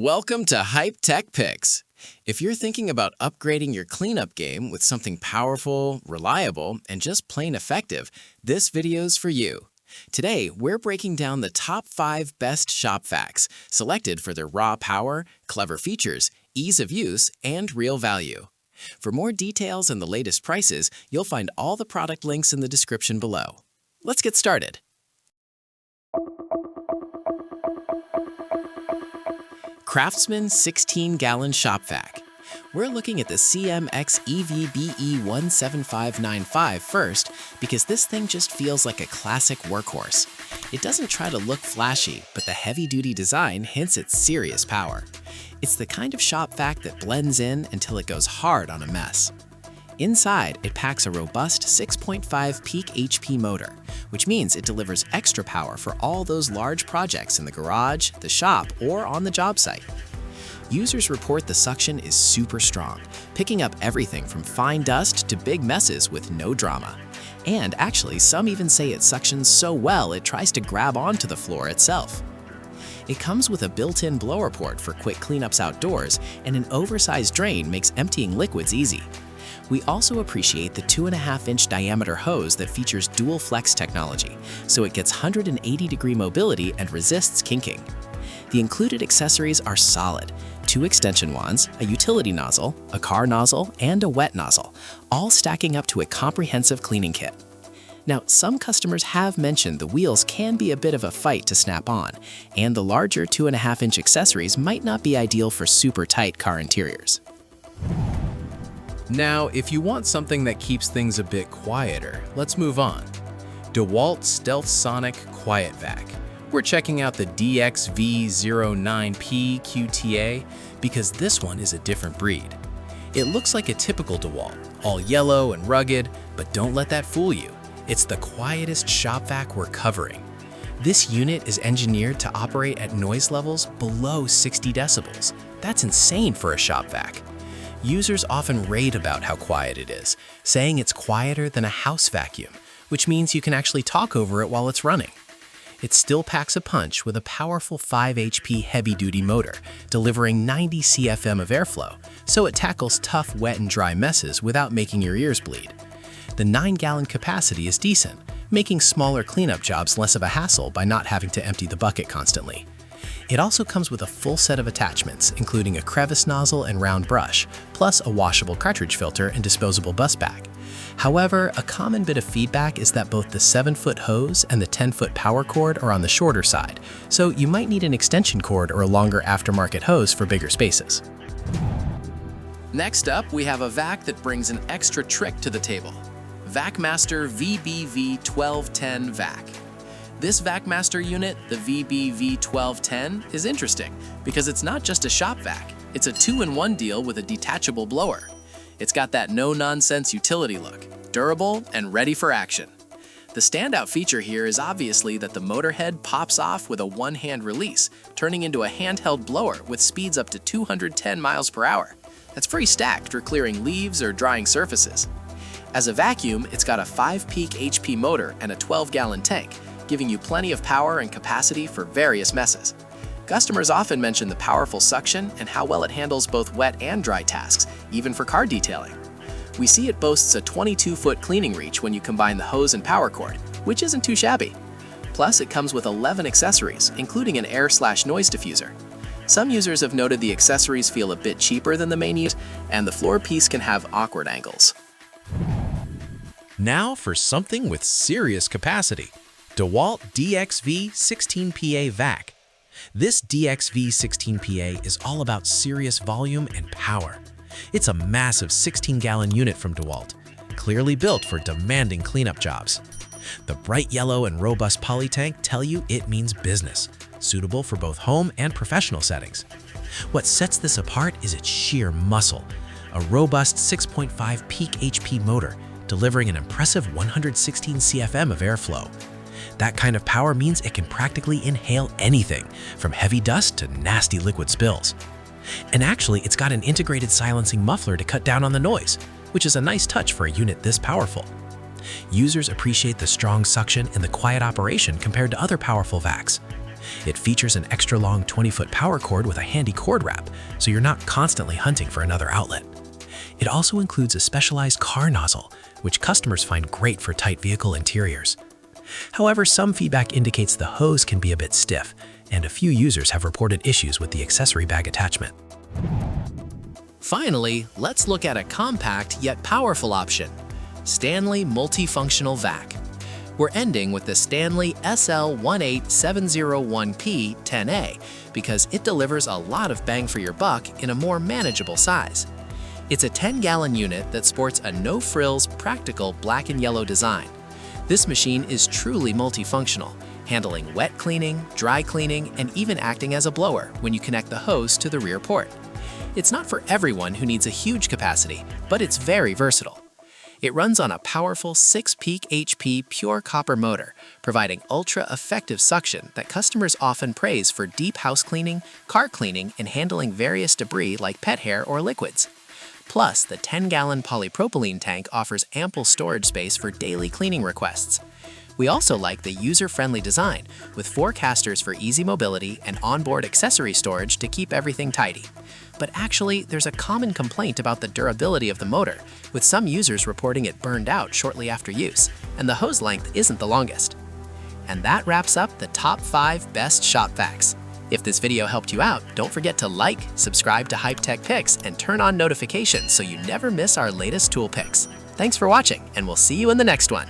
Welcome to Hype Tech Picks. If you're thinking about upgrading your cleanup game with something powerful, reliable, and just plain effective, this video's for you. Today, we're breaking down the top 5 best Shop Vacs, selected for their raw power, clever features, ease of use, and real value. For more details and the latest prices, you'll find all the product links in the description below. Let's get started. CRAFTSMAN 16-Gallon Shop Vac. We're looking at the CMX EVBE17595 first because this thing just feels like a classic workhorse. It doesn't try to look flashy, but the heavy-duty design hints at serious power. It's the kind of shop vac that blends in until it goes hard on a mess. Inside, it packs a robust 6.5 peak HP motor, which means it delivers extra power for all those large projects in the garage, the shop, or on the job site. Users report the suction is super strong, picking up everything from fine dust to big messes with no drama. And actually, some even say it suctions so well it tries to grab onto the floor itself. It comes with a built-in blower port for quick cleanups outdoors, and an oversized drain makes emptying liquids easy. We also appreciate the 2.5-inch diameter hose that features dual flex technology, so it gets 180-degree mobility and resists kinking. The included accessories are solid: 2 extension wands, a utility nozzle, a car nozzle, and a wet nozzle, all stacking up to a comprehensive cleaning kit. Now, some customers have mentioned the wheels can be a bit of a fight to snap on, and the larger 2.5-inch accessories might not be ideal for super tight car interiors. Now, if you want something that keeps things a bit quieter, let's move on. DEWALT StealthSonic Quiet Vac. We're checking out the DXV16PA because this one is a different breed. It looks like a typical DEWALT, all yellow and rugged, but don't let that fool you. It's the quietest shop vac we're covering. This unit is engineered to operate at noise levels below 60 decibels. That's insane for a shop vac. Users often rave about how quiet it is, saying it's quieter than a house vacuum, which means you can actually talk over it while it's running. It still packs a punch with a powerful 5 HP heavy-duty motor, delivering 90 CFM of airflow, so it tackles tough wet and dry messes without making your ears bleed. The 9-gallon capacity is decent, making smaller cleanup jobs less of a hassle by not having to empty the bucket constantly. It also comes with a full set of attachments, including a crevice nozzle and round brush, plus a washable cartridge filter and disposable bus bag. However, a common bit of feedback is that both the 7-foot hose and the 10-foot power cord are on the shorter side, so you might need an extension cord or a longer aftermarket hose for bigger spaces. Next up, we have a vac that brings an extra trick to the table. Vacmaster VBV1210 Vac. This Vacmaster unit, the VBV1210, is interesting because it's not just a shop vac, it's a 2-in-1 deal with a detachable blower. It's got that no-nonsense utility look, durable and ready for action. The standout feature here is obviously that the motor head pops off with a one-hand release, turning into a handheld blower with speeds up to 210 miles per hour. That's pretty stacked for clearing leaves or drying surfaces. As a vacuum, it's got a 5-peak HP motor and a 12-gallon tank, giving you plenty of power and capacity for various messes. Customers often mention the powerful suction and how well it handles both wet and dry tasks, even for car detailing. We see it boasts a 22-foot cleaning reach when you combine the hose and power cord, which isn't too shabby. Plus, it comes with 11 accessories, including an air/noise diffuser. Some users have noted the accessories feel a bit cheaper than the main use, and the floor piece can have awkward angles. Now for something with serious capacity. DEWALT DXV16PA Vac. This DXV16PA is all about serious volume and power. It's a massive 16-gallon unit from DEWALT, clearly built for demanding cleanup jobs. The bright yellow and robust poly tank tell you it means business, suitable for both home and professional settings. What sets this apart is its sheer muscle, a robust 6.5 peak HP motor, delivering an impressive 116 CFM of airflow. That kind of power means it can practically inhale anything, from heavy dust to nasty liquid spills. And actually, it's got an integrated silencing muffler to cut down on the noise, which is a nice touch for a unit this powerful. Users appreciate the strong suction and the quiet operation compared to other powerful vacs. It features an extra-long 20-foot power cord with a handy cord wrap, so you're not constantly hunting for another outlet. It also includes a specialized car nozzle, which customers find great for tight vehicle interiors. However, some feedback indicates the hose can be a bit stiff, and a few users have reported issues with the accessory bag attachment. Finally, let's look at a compact yet powerful option, STANLEY Multifunctional Vac. We're ending with the STANLEY SL18701P10A because it delivers a lot of bang for your buck in a more manageable size. It's a 10-gallon unit that sports a no-frills, practical black and yellow design. This machine is truly multifunctional, handling wet cleaning, dry cleaning, and even acting as a blower when you connect the hose to the rear port. It's not for everyone who needs a huge capacity, but it's very versatile. It runs on a powerful 6-peak HP pure copper motor, providing ultra-effective suction that customers often praise for deep house cleaning, car cleaning, and handling various debris like pet hair or liquids. Plus, the 10-gallon polypropylene tank offers ample storage space for daily cleaning requests. We also like the user-friendly design, with 4 casters for easy mobility and onboard accessory storage to keep everything tidy. But actually, there's a common complaint about the durability of the motor, with some users reporting it burned out shortly after use, and the hose length isn't the longest. And that wraps up the top 5 best Shop Vacs. If this video helped you out, don't forget to like, subscribe to Hype Tech Picks, and turn on notifications so you never miss our latest tool picks. Thanks for watching, and we'll see you in the next one.